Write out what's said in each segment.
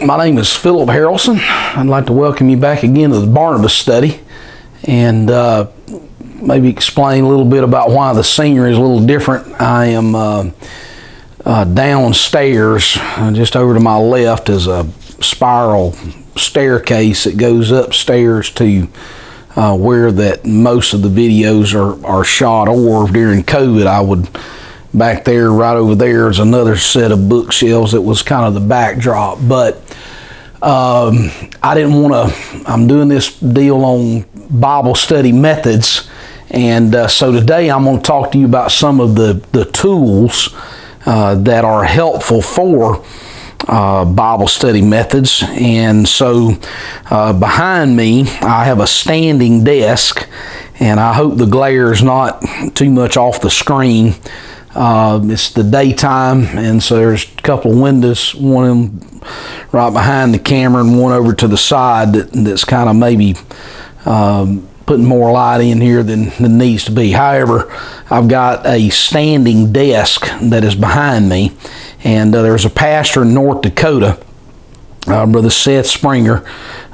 My name is Philip Harrelson. I'd like to welcome you back again to the Barnabas study and maybe explain a little bit about why the scenery is a little different. I am downstairs. Just over to my left is a spiral staircase that goes upstairs to where that most of the videos are shot, or during COVID I would back there, right over there is another set of bookshelves that was kind of the backdrop. But I didn't want to, I'm doing this deal on Bible study methods, and so today I'm going to talk to you about some of the tools that are helpful for Bible study methods. And so behind me I have a standing desk, and I hope the glare is not too much off the screen. It's the daytime, and so there's a couple of windows, one of them right behind the camera and one over to the side that's kind of maybe putting more light in here than needs to be. However, I've got a standing desk that is behind me, and there's a pastor in North Dakota, Brother Seth Springer,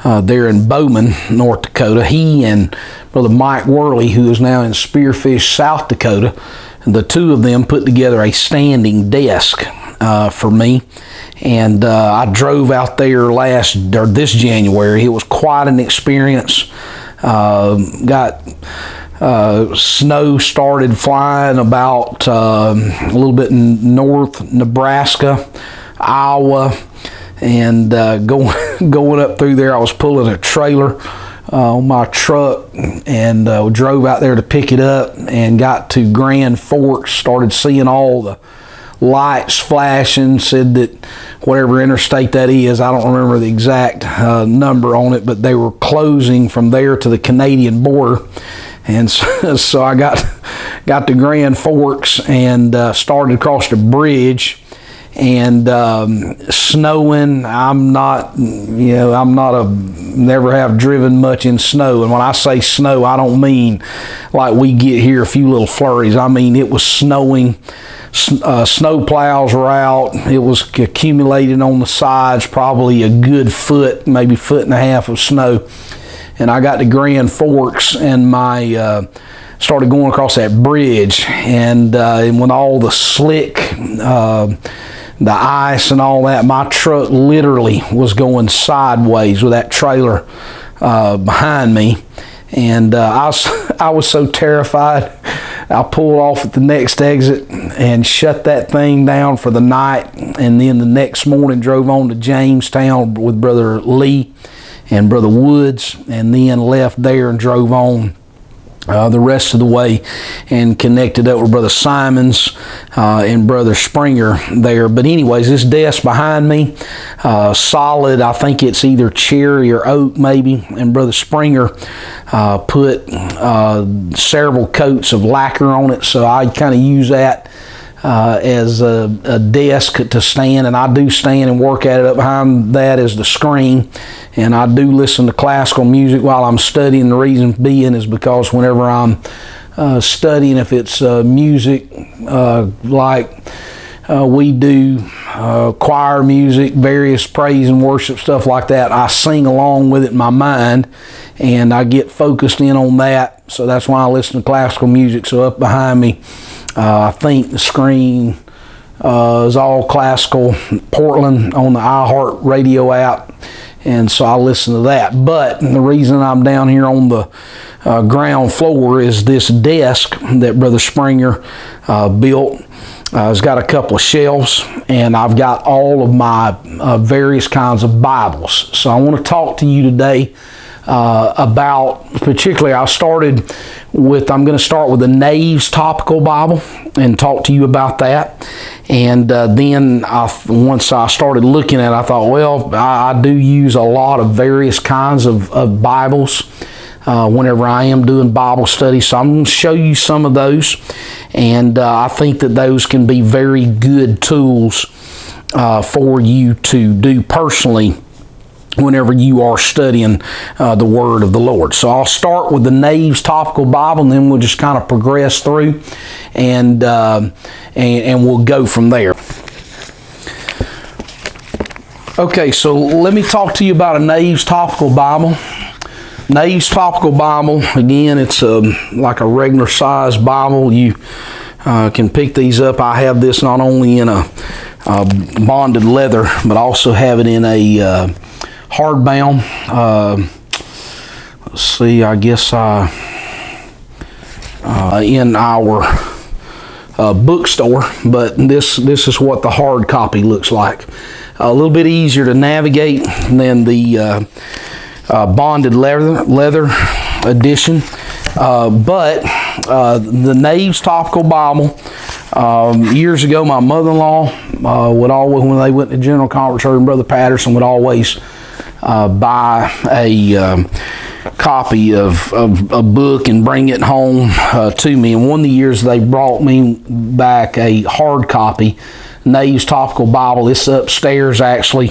there in Bowman, North Dakota. He and Brother Mike Worley, who is now in Spearfish, South Dakota, the two of them put together a standing desk for me, and I drove out there this January. It was quite an experience. Got snow started flying about a little bit in north Nebraska, Iowa, and going up through there. I was pulling a trailer on my truck, and drove out there to pick it up, and got to Grand Forks, started seeing all the lights flashing. Said that whatever interstate that is, I don't remember the exact number on it, but they were closing from there to the Canadian border. And so I got to Grand Forks and started across the bridge, and snowing. Never have driven much in snow, and when I say snow, I don't mean like we get here a few little flurries. I mean it was snowing. Snow plows were out. It was accumulated on the sides, probably a good foot, maybe foot and a half of snow. And I got to Grand Forks, and started going across that bridge, and when all the slick, the ice and all that, my truck literally was going sideways with that trailer behind me, and I was so terrified. I pulled off at the next exit and shut that thing down for the night, and then the next morning drove on to Jamestown with Brother Lee and Brother Woods, and then left there and drove on the rest of the way and connected up with Brother Simons and Brother Springer there. But anyways, this desk behind me, solid, I think it's either cherry or oak maybe, and Brother Springer put several coats of lacquer on it, so I kind of use that as a desk to stand, and I do stand and work at it. Up behind that is the screen, and I do listen to classical music while I'm studying. The reason being is because whenever I'm studying, if it's music like we do, choir music, various praise and worship stuff like that, I sing along with it in my mind, and I get focused in on that. So that's why I listen to classical music. So up behind me, I think the screen is all classical, Portland, on the iHeart Radio app, and so I listen to that. But the reason I'm down here on the ground floor is this desk that Brother Springer built. It's got a couple of shelves, and I've got all of my various kinds of Bibles. So I want to talk to you today about, particularly, I'm going to start with the Nave's Topical Bible and talk to you about that. And then once I started looking at it, I thought, well, I do use a lot of various kinds of Bibles whenever I am doing Bible study. So I'm going to show you some of those, and I think that those can be very good tools for you to do personally whenever you are studying the Word of the Lord. So I'll start with the Nave's Topical Bible, and then we'll just kind of progress through, and we'll go from there. Okay, so let me talk to you about a Nave's Topical Bible. Nave's Topical Bible, again, it's like a regular size Bible. You can pick these up. I have this not only in a bonded leather, but also have it in a hardbound. Let's see, I guess in our bookstore, but this is what the hard copy looks like. A little bit easier to navigate than the bonded leather edition, but the Nave's Topical Bible. Years ago, my mother-in-law would always, when they went to General Conference, her and Brother Patterson would always buy a copy of a book and bring it home to me. And one of the years they brought me back a hard copy Nave's Topical Bible. It's upstairs actually,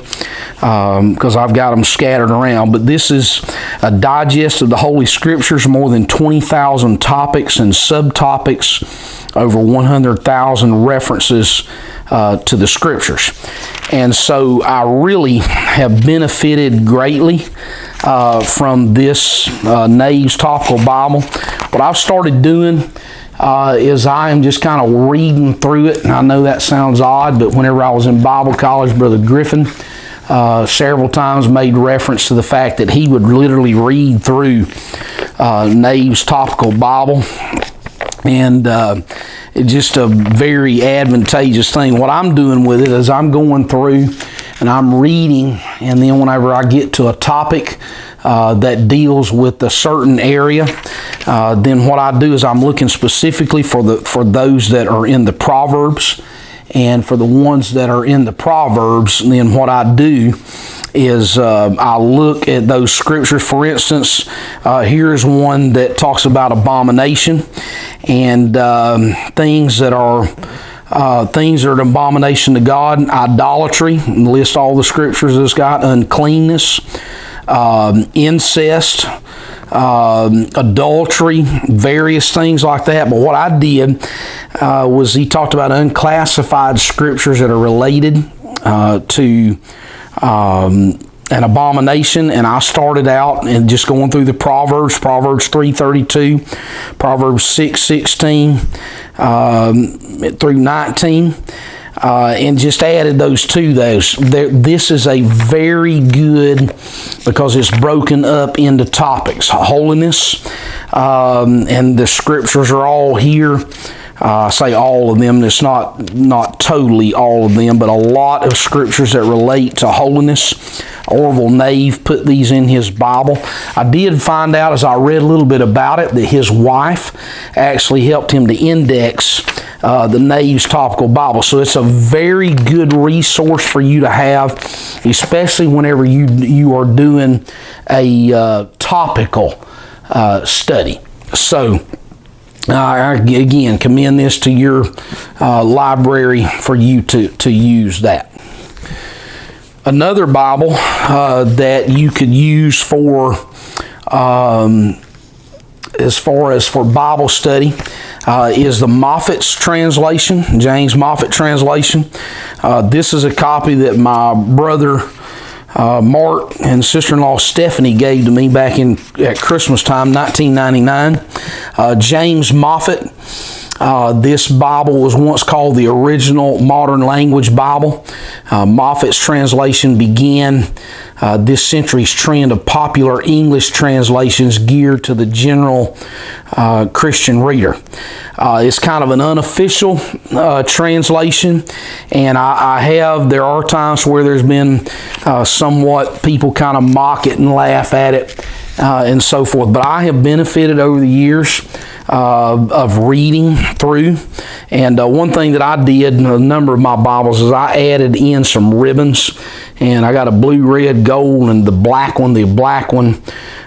because I've got them scattered around. But this is a digest of the Holy Scriptures, more than 20,000 topics and subtopics, over 100,000 references to the Scriptures. And so I really have benefited greatly from this Nave's Topical Bible. What I've started doing is I am just kind of reading through it. And I know that sounds odd, but whenever I was in Bible college, Brother Griffin several times made reference to the fact that he would literally read through Nave's Topical Bible. And it's just a very advantageous thing. What I'm doing with it is I'm going through and I'm reading, and then whenever I get to a topic that deals with a certain area, then what I do is I'm looking specifically for those that are in the Proverbs, and for the ones that are in the Proverbs, then what I do is I look at those scriptures. For instance, here's one that talks about abomination and things that are an abomination to God. Idolatry, and list all the scriptures it's got. Uncleanness, incest, adultery, various things like that. But what I did was he talked about unclassified scriptures that are related to an abomination, and I started out and just going through the Proverbs 3:32, Proverbs 6:16 through 19, and just added those to those. This is a very good, because it's broken up into topics. Holiness, and the scriptures are all here. I say all of them. It's not totally all of them, but a lot of scriptures that relate to holiness. Orville Nave put these in his Bible. I did find out as I read a little bit about it that his wife actually helped him to index the Nave's Topical Bible. So it's a very good resource for you to have, especially whenever you are doing a topical study. So I again commend this to your library for you to use that. Another Bible that you could use for as far as for Bible study is the Moffat's translation, James Moffat translation. This is a copy that my brother Mark and sister-in-law Stephanie gave to me back at Christmas time, 1999. James Moffat. This Bible was once called the Original Modern Language Bible. Moffat's translation began this century's trend of popular English translations geared to the general Christian reader. It's kind of an unofficial translation, and there are times where there's been somewhat people kind of mock it and laugh at it and so forth. But I have benefited over the years of reading through, and one thing that I did in a number of my Bibles is I added in some ribbons, and I got a blue, red, gold, and the black one.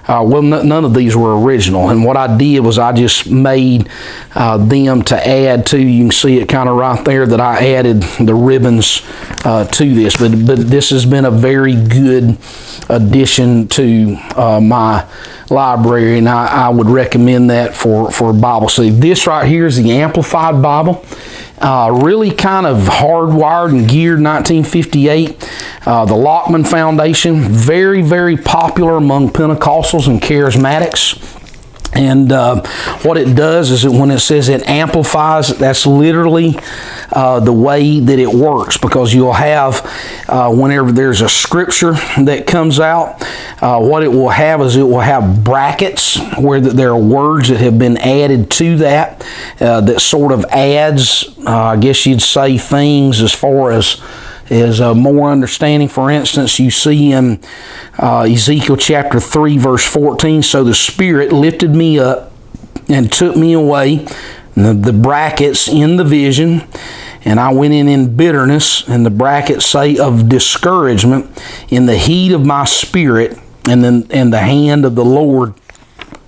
Well, none of these were original, and what I did was I just made them to add to. You can see it kind of right there that I added the ribbons to this, but this has been a very good addition to my library, and I would recommend that for a Bible study. This right here is the Amplified Bible. Really kind of hardwired and geared, 1958. The Lockman Foundation, very, very popular among Pentecostals and Charismatics. And what it does is that when it says it amplifies, that's literally the way that it works, because you'll have, whenever there's a scripture that comes out, what it will have is it will have brackets where there are words that have been added to that, that sort of adds, I guess you'd say, things as far as more understanding. For instance, you see in Ezekiel chapter 3 verse 14, so the Spirit lifted me up and took me away, the brackets in the vision, and I went in bitterness, and the brackets say of discouragement, in the heat of my spirit, and the hand of the Lord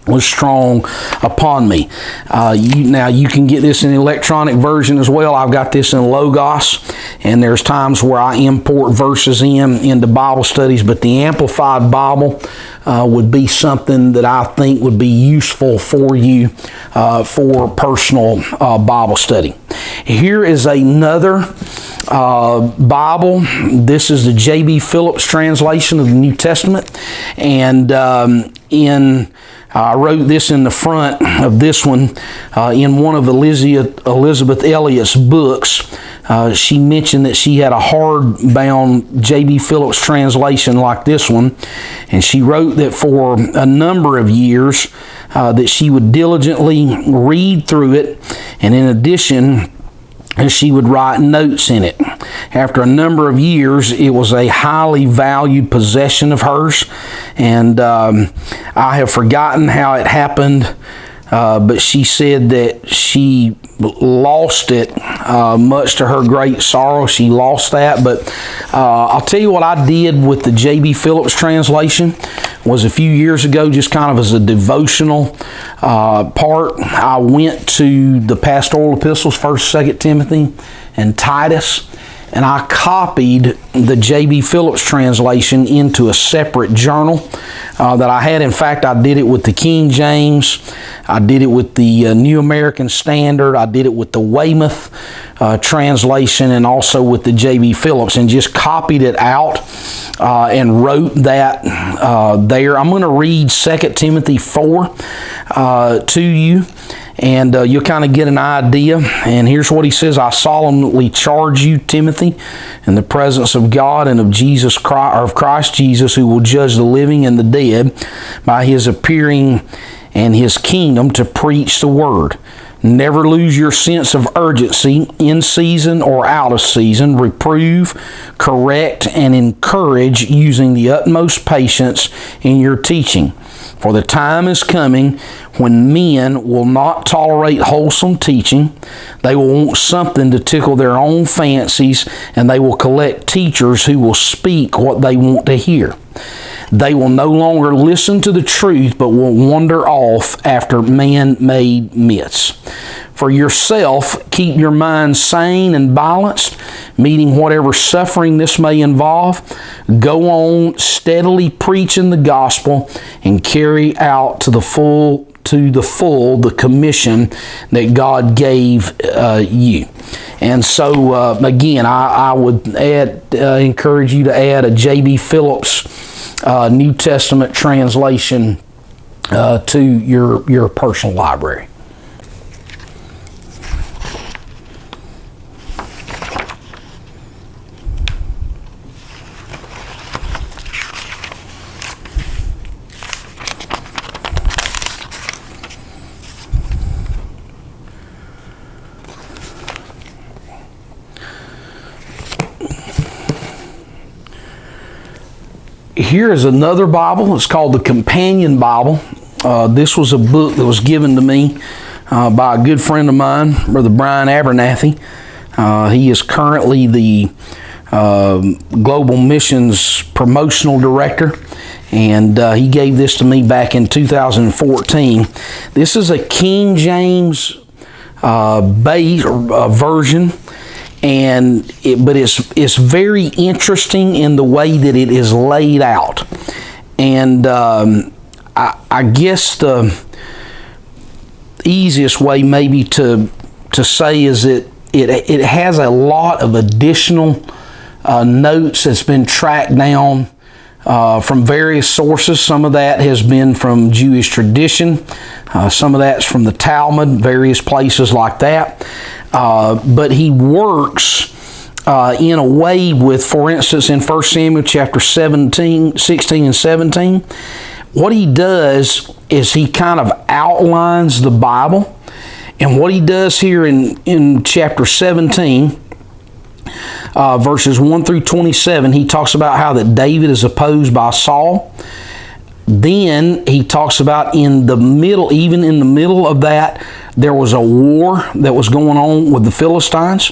was strong upon me. Now you can get this in the electronic version as well. I've got this in Logos, and there's times where I import verses into Bible studies, but the Amplified Bible would be something that I think would be useful for you for personal Bible study. Here is another Bible. This is the J.B. Phillips translation of the New Testament, and I wrote this in the front of this one in one of Elizabeth Elliot's books. She mentioned that she had a hardbound J.B. Phillips translation like this one, and she wrote that for a number of years that she would diligently read through it, and in addition, she would write notes in it. After a number of years, it was a highly valued possession of hers, and I have forgotten how it happened, but she said that she lost it, much to her great sorrow. She lost that, but I'll tell you what I did with the J.B. Phillips translation was a few years ago, just kind of as a devotional part, I went to the pastoral epistles, 1st, 2nd Timothy, and Titus, and I copied the J.B. Phillips translation into a separate journal that I had. In fact, I did it with the King James, I did it with the New American Standard, I did it with the Weymouth translation, and also with the J.B. Phillips, and just copied it out and wrote that there. I'm going to read 2 Timothy 4 to you, and you'll kind of get an idea. And here's what he says: I solemnly charge you, Timothy, in the presence of God and of Jesus Christ, or of Christ Jesus, who will judge the living and the dead by his appearing and his kingdom, to preach the word. Never lose your sense of urgency, in season or out of season. Reprove, correct, and encourage, using the utmost patience in your teaching. For the time is coming when men will not tolerate wholesome teaching. They will want something to tickle their own fancies, and they will collect teachers who will speak what they want to hear. They will no longer listen to the truth, but will wander off after man-made myths. For yourself, keep your mind sane and balanced, meeting whatever suffering this may involve. Go on steadily preaching the gospel, and carry out to the full the commission that God gave you. And so again, I would encourage you to add a J.B. Phillips New Testament translation to your personal library. Here is another Bible. It's called the Companion Bible. This was a book that was given to me by a good friend of mine, Brother Brian Abernathy. He is currently the Global Missions Promotional Director, and he gave this to me back in 2014. This is a King James base version, but it's very interesting in the way that it is laid out. And I guess the easiest way maybe to say is it has a lot of additional notes that's been tracked down from various sources. Some of that has been from Jewish tradition. Some of that's from the Talmud, various places like that. But he works in a way with, for instance, in 1 Samuel chapter 16 and 17, what he does is he kind of outlines the Bible. And what he does here in chapter 17, verses 1 through 27, he talks about how that David is opposed by Saul. Then he talks about even in the middle of that, there was a war that was going on with the Philistines.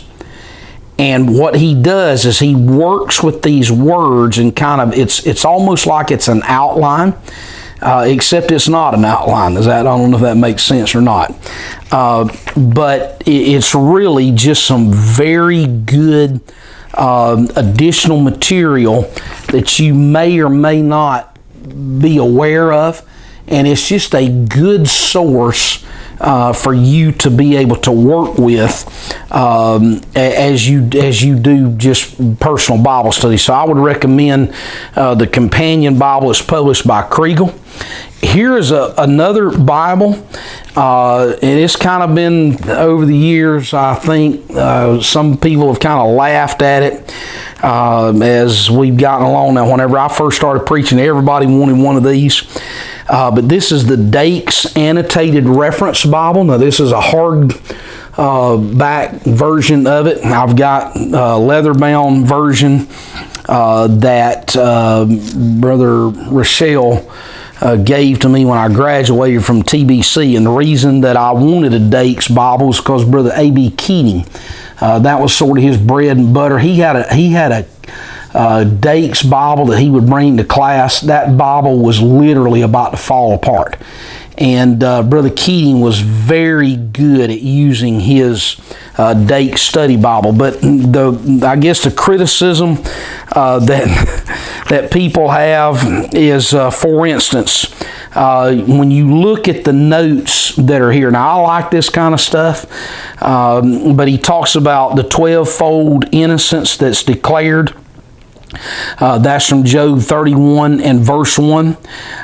And what he does is he works with these words and kind of, it's almost like it's an outline, except it's not an outline. I don't know if that makes sense or not. But it's really just some very good additional material that you may or may not be aware of. And it's just a good source for you to be able to work with as you do just personal Bible study. So I would recommend the Companion Bible that's published by Kriegel. Here is another Bible, and it's kind of been over the years, I think, some people have kind of laughed at it as we've gotten along. Now, whenever I first started preaching, everybody wanted one of these. But this is the Dake's Annotated Reference Bible. Now, this is a hard back version of it. I've got a leather-bound version that Brother Rochelle gave to me when I graduated from TBC. And the reason that I wanted a Dake's Bible is because Brother A.B. Keating, that was sort of his bread and butter. He had a Dake's Bible that he would bring to class. That Bible was literally about to fall apart. And Brother Keating was very good at using his Dake's study Bible. But I guess the criticism that people have is, for instance, when you look at the notes that are here. Now, I like this kind of stuff, but he talks about the 12-fold innocence that's declared. That's from Job 31 and verse 1.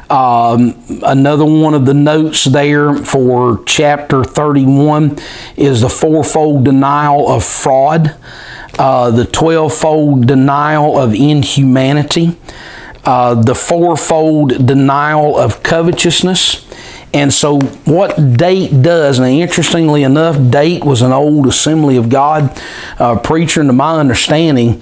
Another one of the notes there for chapter 31 is the fourfold denial of fraud, the 12-fold denial of inhumanity, the fourfold denial of covetousness. And so what Date does, and interestingly enough, Date was an old Assembly of God preacher, and to my understanding,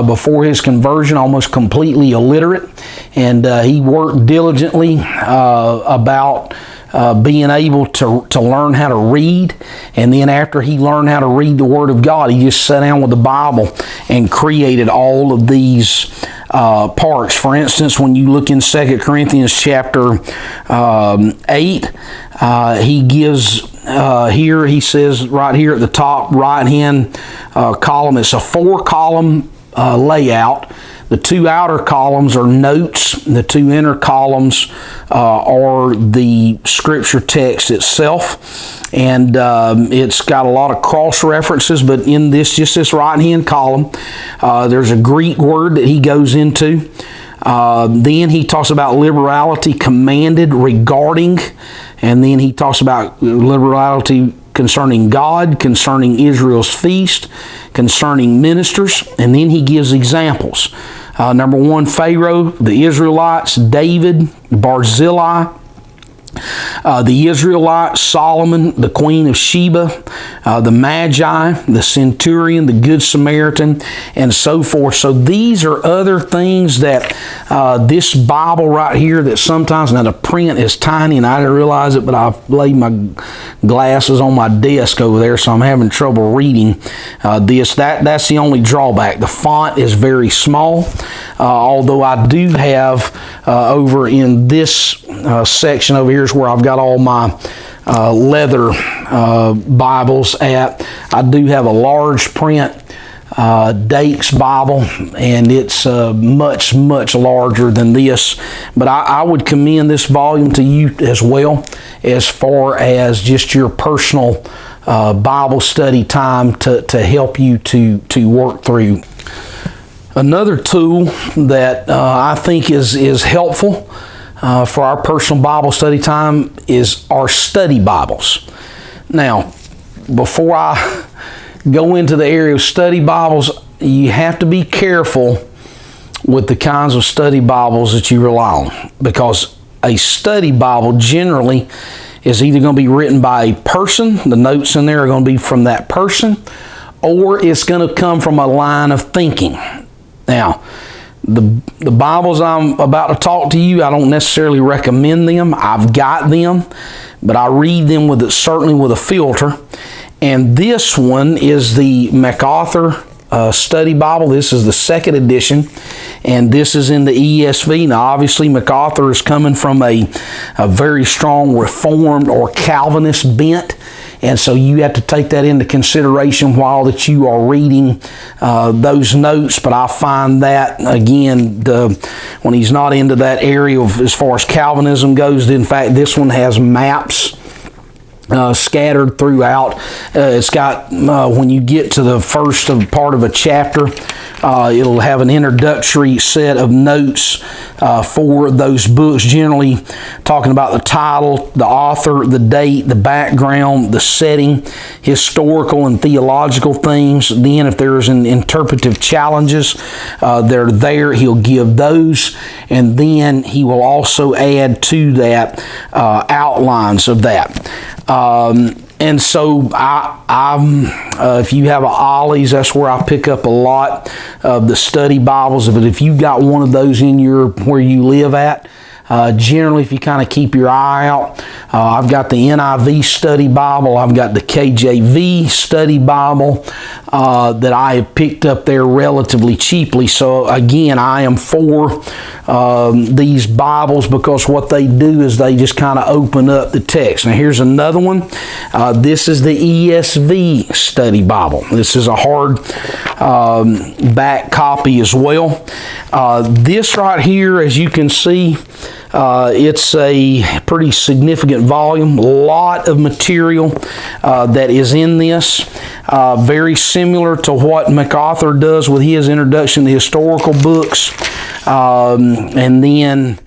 before his conversion, almost completely illiterate. And he worked diligently about being able to learn how to read. And then after he learned how to read the Word of God, he just sat down with the Bible and created all of these parts. For instance, when you look in 2 Corinthians chapter 8, he gives here, he says right here at the top right hand column, it's a 4-column layout. The 2 outer columns are notes. The 2 inner columns are the scripture text itself. And it's got a lot of cross references, but in this right-hand column, there's a Greek word that he goes into. Then he talks about liberality commanded regarding, and then he talks about liberality concerning God, concerning Israel's feast, concerning ministers, and then he gives examples. Number 1, Pharaoh, the Israelites, David, Barzillai, the Israelites, Solomon, the Queen of Sheba, the Magi, the Centurion, the Good Samaritan, and so forth. So these are other things that this Bible right here that sometimes, now the print is tiny and I didn't realize it, but I've laid my glasses on my desk over there, so I'm having trouble reading this. That's the only drawback. The font is very small, although I do have over in this section over here is where I've got all my leather Bibles at. I do have a large print Dake's Bible, and it's much larger than this. But I would commend this volume to you as well, as far as just your personal Bible study time to help you to work through. Another tool that I think is helpful for our personal Bible study time is our study Bibles. Now, before I go into the area of study Bibles, you have to be careful with the kinds of study Bibles that you rely on, because a study Bible generally is either going to be written by a person, the notes in there are going to be from that person, or it's going to come from a line of thinking. Now, the Bibles I'm about to talk to you, I don't necessarily recommend them. I've got them, but I read them certainly with a filter. And this one is the MacArthur Study Bible. This is the second edition, and this is in the ESV. Now, obviously, MacArthur is coming from a very strong Reformed or Calvinist bent, and so you have to take that into consideration while that you are reading those notes. But I find that, again, when he's not into that area of, as far as Calvinism goes, in fact, this one has maps scattered throughout. It's got, when you get to the first part of a chapter, it'll have an introductory set of notes for those books, generally talking about the title, the author, the date, the background, the setting, historical and theological themes. Then if there's an interpretive challenges, they're there. He'll give those, and then he will also add to that outlines of that. And so if you have a Ollie's, that's where I pick up a lot of the study Bibles. But if you've got one of those in where you live at, generally, if you kind of keep your eye out, I've got the NIV Study Bible, I've got the KJV Study Bible that I have picked up there relatively cheaply. So again, I am for these Bibles, because what they do is they just kind of open up the text. Now, here's another one. This is the ESV Study Bible. This is a hard back copy as well. This right here, as you can see, it's a pretty significant volume, a lot of material that is in this, very similar to what MacArthur does with his introduction to historical books, and then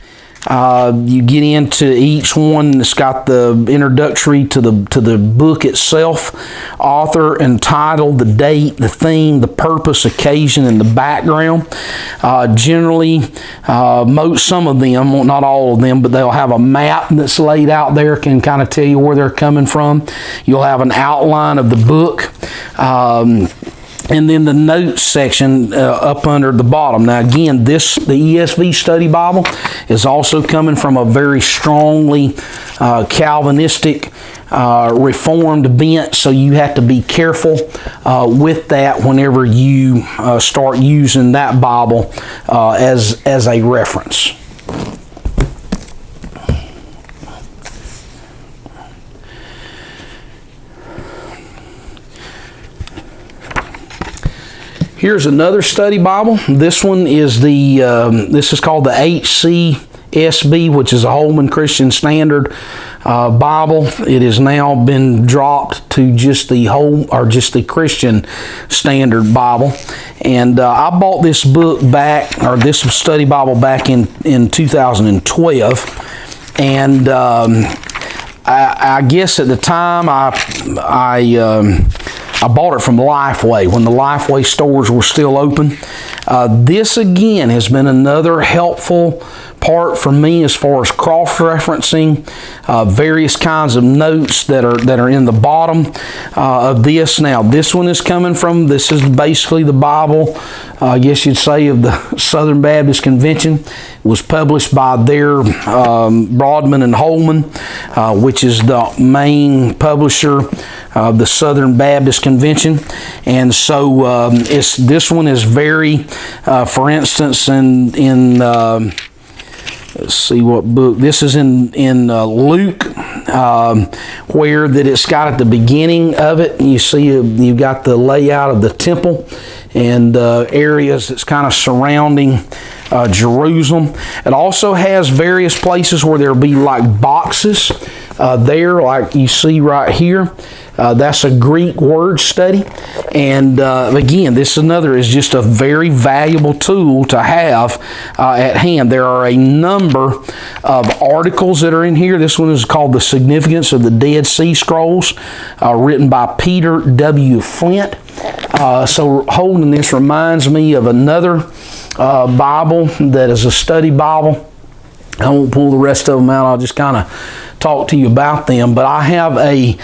you get into each one. It's got the introductory to the book itself, author and title, the date, the theme, the purpose, occasion, and the background. Generally, some of them, not all of them, but they'll have a map that's laid out there, can kind of tell you where they're coming from. You'll have an outline of the book. And then the notes section up under the bottom. Now again, the ESV Study Bible is also coming from a very strongly Calvinistic Reformed bent, so you have to be careful with that whenever you start using that Bible as a reference. Here's another study Bible. This one is this is called the HCSB, which is a Holman Christian Standard Bible. It has now been dropped to just the Christian Standard Bible. And I bought this this study Bible back in 2012, and I guess at the time I bought it from Lifeway when the Lifeway stores were still open. This again has been another helpful part for me as far as cross-referencing various kinds of notes that are in the bottom of this. Now, this one is this is basically the Bible, I guess you'd say, of the Southern Baptist Convention. It was published by their Broadman and Holman, which is the main publisher of the Southern Baptist Convention. And so this one is very, for instance, in let's see what book. This is in Luke, where that it's got at the beginning of it. You see you've got the layout of the temple and areas that's kind of surrounding Jerusalem. It also has various places where there'll be like boxes there, like you see right here. That's a Greek word study. And again, this is just a very valuable tool to have at hand. There are a number of articles that are in here. This one is called The Significance of the Dead Sea Scrolls, written by Peter W. Flint. So holding this reminds me of another Bible that is a study Bible. I won't pull the rest of them out. I'll just kind of talk to you about them. But I have an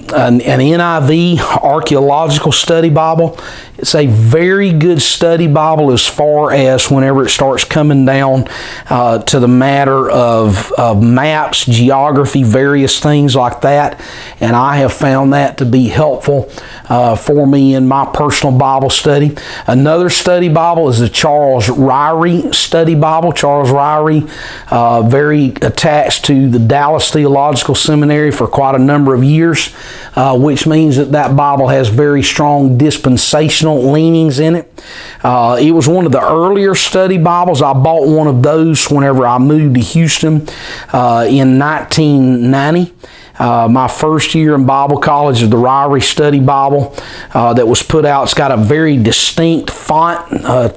NIV archaeological study Bible. It's a very good study Bible as far as whenever it starts coming down to the matter of maps, geography, various things like that. And I have found that to be helpful for me in my personal Bible study. Another study Bible is the Charles Ryrie study Bible. Charles Ryrie, very attached to the Dallas Theological Seminary for quite a number of years, which means that Bible has very strong dispensational leanings in it. It was one of the earlier study Bibles. I bought one of those whenever I moved to Houston in 1990. My first year in Bible college is the Ryrie Study Bible that was put out. It's got a very distinct font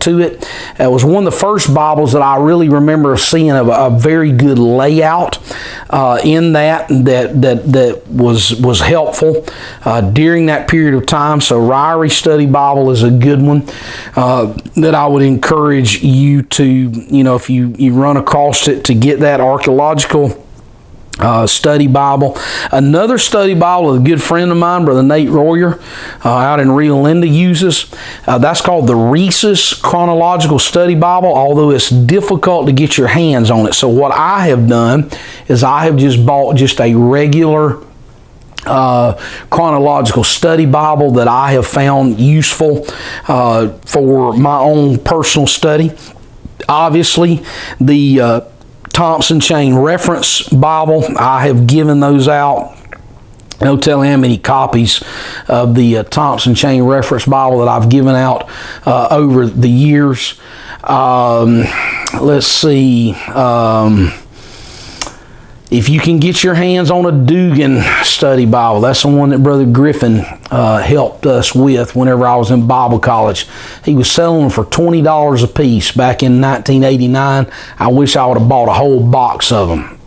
to it. It was one of the first Bibles that I really remember seeing a very good layout in that was helpful during that period of time. So Ryrie Study Bible is a good one that I would encourage you to, if you run across it, to get that archaeological study Bible. Another study Bible a good friend of mine, Brother Nate Royer, out in Rio Linda uses. That's called the Reese's Chronological Study Bible, although it's difficult to get your hands on it. So what I have done is I have just bought just a regular chronological study Bible that I have found useful for my own personal study. Obviously, the Thompson Chain Reference Bible, I have given those out. No telling how many copies of the Thompson Chain Reference Bible that I've given out over the years. Let's see. If you can get your hands on a Dugan Study Bible, that's the one that Brother Griffin helped us with whenever I was in Bible college. He was selling them for $20 a piece back in 1989. I wish I would have bought a whole box of them,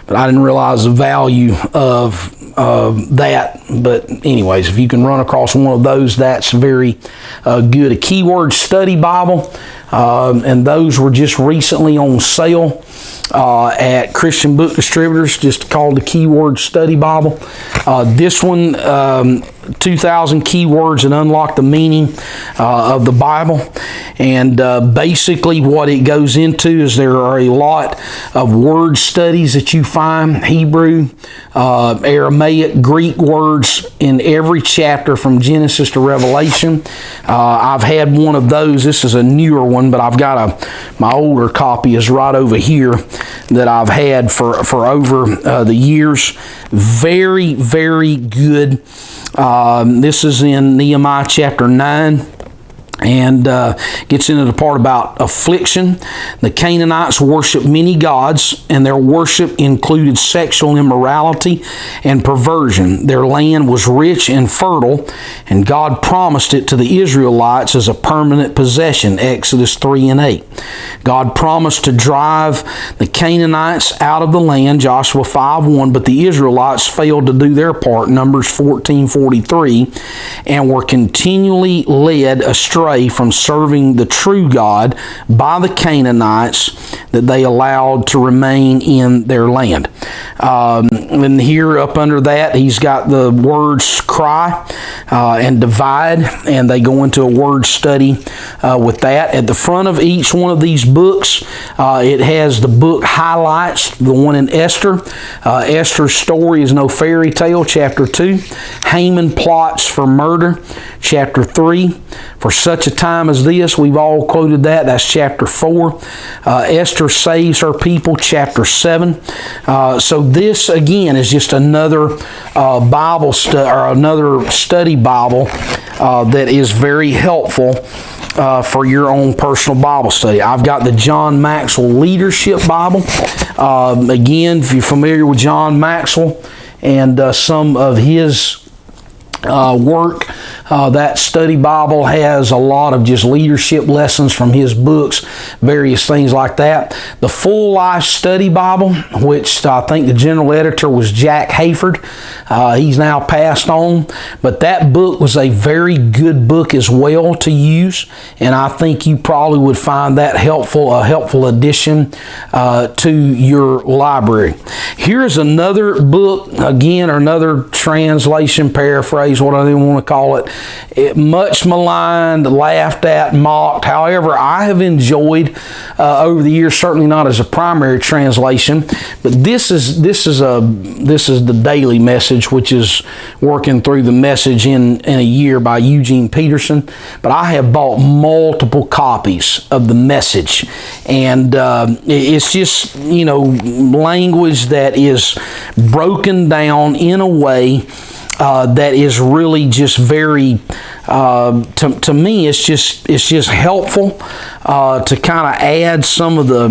but I didn't realize the value of that. But anyways, if you can run across one of those, that's very good. A Keyword Study Bible, and those were just recently on sale at Christian Book Distributors, just called the Keyword Study Bible. This one, 2,000 keywords that unlock the meaning of the Bible. And basically what it goes into is there are a lot of word studies that you find, Hebrew, Aramaic, Greek words in every chapter from Genesis to Revelation. I've had one of those. This is a newer one, but I've got my older copy is right over here that I've had for over the years. Very, very good. This is in Nehemiah chapter 9. And gets into the part about affliction. The Canaanites worshiped many gods, and their worship included sexual immorality and perversion. Their land was rich and fertile, and God promised it to the Israelites as a permanent possession, Exodus 3 and 8. God promised to drive the Canaanites out of the land, Joshua 5:1, but the Israelites failed to do their part, Numbers 14:43, and were continually led astray from serving the true God by the Canaanites that they allowed to remain in their land. And here up under that, he's got the words cry and divide, and they go into a word study with that. At the front of each one of these books, it has the book highlights. The one in Esther, Esther's story is no fairy tale, chapter 2. Haman plots for murder, chapter 3. For such such a time as this. We've all quoted that. That's chapter 4. Esther saves her people, chapter 7. So this, again, is just another Bible study, or another study Bible that is very helpful for your own personal Bible study. I've got the John Maxwell Leadership Bible. Again, if you're familiar with John Maxwell and some of his work, that study Bible has a lot of just leadership lessons from his books, various things like that. The Full Life Study Bible, which I think the general editor was Jack Hayford. He's now passed on, but that book was a very good book as well to use, and I think you probably would find that a helpful addition to your library. Here's another book, again, or another translation, paraphrase, whatever you want to call it. Much maligned, laughed at, mocked. However, I have enjoyed over the years, certainly not as a primary translation, but this is the Daily Message, which is working through the Message in a year by Eugene Peterson. But I have bought multiple copies of the Message, and it's just, language that is broken down in a way that is really just very, to me, it's just helpful to kind of add some of the,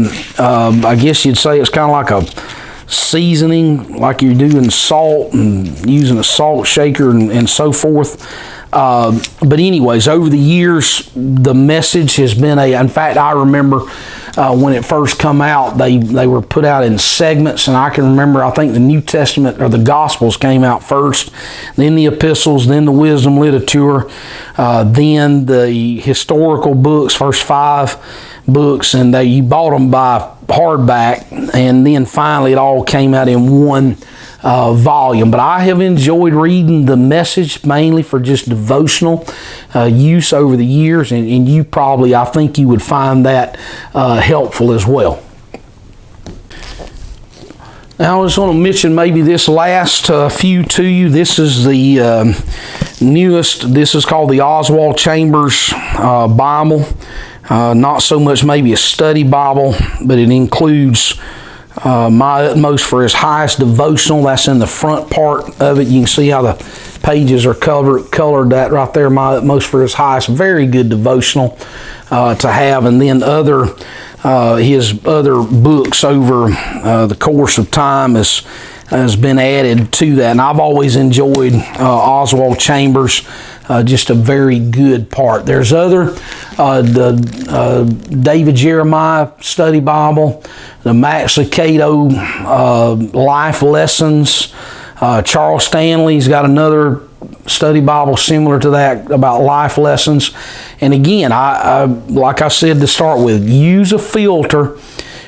I guess you'd say it's kind of like a seasoning, like you're doing salt and using a salt shaker and so forth. But anyways, over the years, the Message has been in fact, I remember when it first come out, they were put out in segments, and I can remember, I think the New Testament or the Gospels came out first, then the epistles, then the wisdom literature, then the historical books, first 5 books, and you bought them by hardback, and then finally it all came out in one volume. But I have enjoyed reading the Message mainly for just devotional use over the years, and you probably, I think you would find that helpful as well. Now I just want to mention maybe this last few to you. This is the newest. This is called the Oswald Chambers Bible. Not so much maybe a study Bible, but it includes My Utmost for His Highest Devotional. That's in the front part of it. You can see how the pages are colored that right there, My Utmost for His Highest. Very good devotional to have. And then his other books over the course of time has been added to that. And I've always enjoyed Oswald Chambers, just a very good part. There's the David Jeremiah Study Bible, the Max Lucado Life Lessons. Charles Stanley's got another study Bible similar to that about life lessons. And again, I like I said to start with, use a filter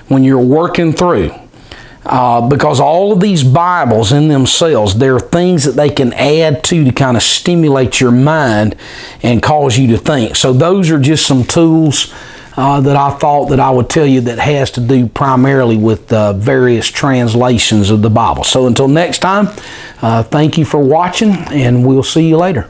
when you're working through. Because all of these Bibles in themselves, there are things that they can add to kind of stimulate your mind and cause you to think. So those are just some tools that I thought that I would tell you that has to do primarily with various translations of the Bible. So until next time, thank you for watching, and we'll see you later.